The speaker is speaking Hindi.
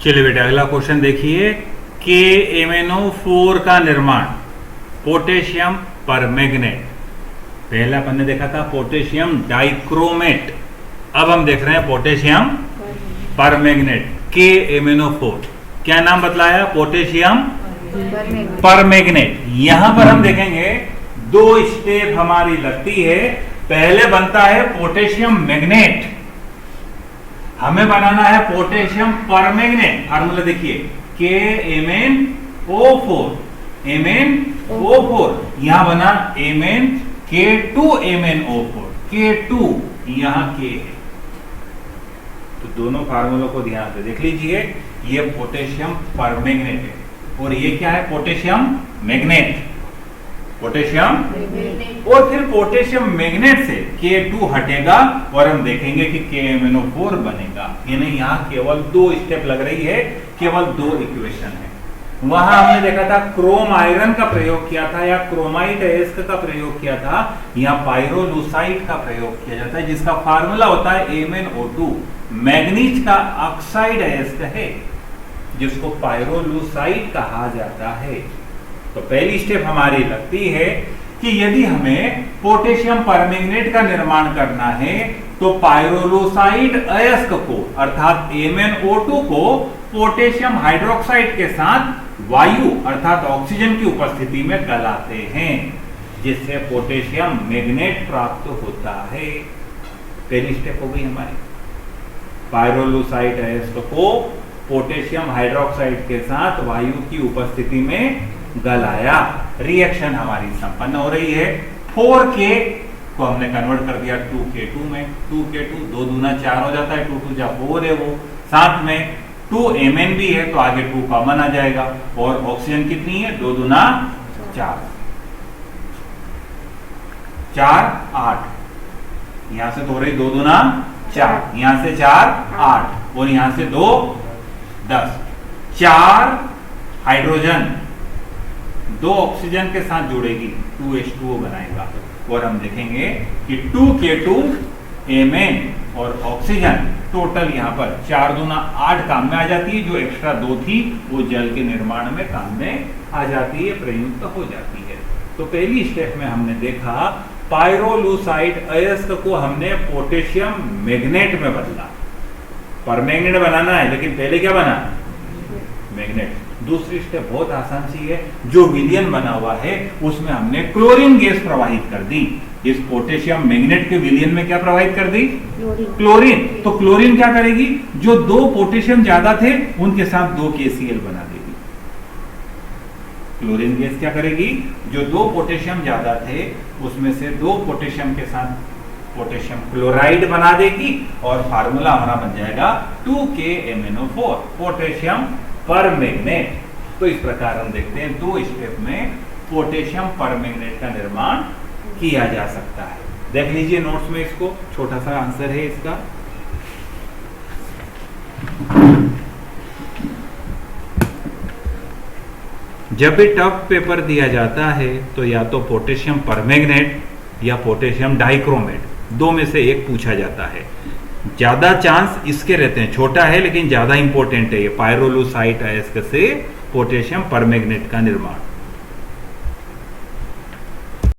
चलिए बेटा अगला क्वेश्चन देखिए। KMnO4 का निर्माण पोटेशियम परमैंगनेट, पहला अपन ने देखा था पोटेशियम डाइक्रोमेट, अब हम देख रहे हैं पोटेशियम परमैंगनेट KMnO4। क्या नाम बतलाया? Potassium permanganate. यहां पर हम देखेंगे दो स्टेप हमारी लगती है। पहले बनता है पोटेशियम मैग्नेट, हमें बनाना है पोटेशियम परमैंगनेट। फार्मूला देखिए KMnO4, MnO4 यहां बना K2MnO4, K2 यहां K है। तो दोनों फार्मूलों को ध्यान से देख लीजिए। ये पोटेशियम परमैंगनेट है और ये क्या है? Potassium magnet, potassium. और फिर पोटेशियम मैग्नेट से K2 हटेगा और हम देखेंगे कि KMnO4 बनेगा। यानी यहाँ केवल दो स्टेप लग रही है, केवल दो इक्वेशन है। वहां हमने देखा था क्रोम आयरन का प्रयोग किया था या क्रोमाइट अयस्क का प्रयोग किया था, यहाँ पायरोलूसाइट का प्रयोग किया जाता है जिसका फार्मूला होता है MnO2। मैग्नीज का ऑक्साइड अयस्क है जिसको पायरोलूसाइट कहा जाता है। तो पहली स्टेप हमारी लगती है कि यदि हमें पोटेशियम परमैंगनेट का निर्माण करना है तो पायरोलूसाइड अयस्क को अर्थात MnO2 को पोटेशियम हाइड्रोक्साइड के साथ वायु अर्थात ऑक्सीजन की उपस्थिति में गलाते हैं, जिससे पोटेशियम मैग्नेट प्राप्त होता है। पहली स्टेप हो गई हमारी। पायरोलूसाइड अयस्क को पोटेशियम हाइड्रोक्साइड के साथ वायु की उपस्थिति में गलाया, रिएक्शन हमारी संपन्न हो रही है। 4K को हमने कन्वर्ट कर दिया 2K2 में, 2K2 2 दूना 4 हो जाता है, 2 2 जा 4 है वो, साथ में 2Mn भी है तो आगे 2 कॉमन आ जाएगा और ऑक्सीजन कितनी है? 2 दूना 4, 4 8, यहां से तो हो रही 2 दूना 4, यहां से 4 8 और यहां से 2 10, 4 हाइड्रोजन 2 ऑक्सीजन के साथ जुड़ेगी, 2H2O बनाएगा और हम देखेंगे कि 2K2 Mn और ऑक्सीजन टोटल यहां पर 4 दूना 8 काम में आ जाती है। जो एक्स्ट्रा 2 थी वो जल के निर्माण में काम में आ जाती है, प्रयुक्त हो जाती है। तो पहली स्टेप में हमने देखा पायरोलूसाइड अयस्क को हमने पोटेशियम मैग्नेट में बदला। परमैंगनेट बनाना है लेकिन पहले क्या बना? मैग्नेट। दूसरी स्टेप बहुत आसान सी है, जो विलयन बना हुआ है उसमें हमने क्लोरीन गैस प्रवाहित कर दी। इस पोटेशियम मैग्नेट के विलयन में क्या प्रवाहित कर दी? क्लोरीन। तो क्लोरीन क्या करेगी? जो 2 पोटेशियम ज्यादा थे उनके साथ 2 KCl बना देगी। क्लोरीन गैस क्या करेगी? जो 2 पोटेशियम ज्यादा थे उसमें से 2 पोटेशियम के साथ पोटेशियम क्लोराइड बना देगी और फार्मूला हमारा बन जाएगा 2KMnO4, पोटेशियम परमैंगनेट। तो इस प्रकार हम देखते हैं 2 स्टेप में पोटेशियम परमैंगनेट का निर्माण किया जा सकता है। देख लीजिए नोट्स में, इसको छोटा सा आंसर है इसका। जब भी टफ पेपर दिया जाता है तो या तो पोटेशियम परमैंगनेट या पोटेशियम डाइक्रोमेट, 2 में से एक पूछा जाता है। ज्यादा चांस इसके रहते हैं, छोटा है लेकिन ज्यादा इंपॉर्टेंट है ये पायरोलूसाइट अयस्क से पोटेशियम परमैंगनेट का निर्माण।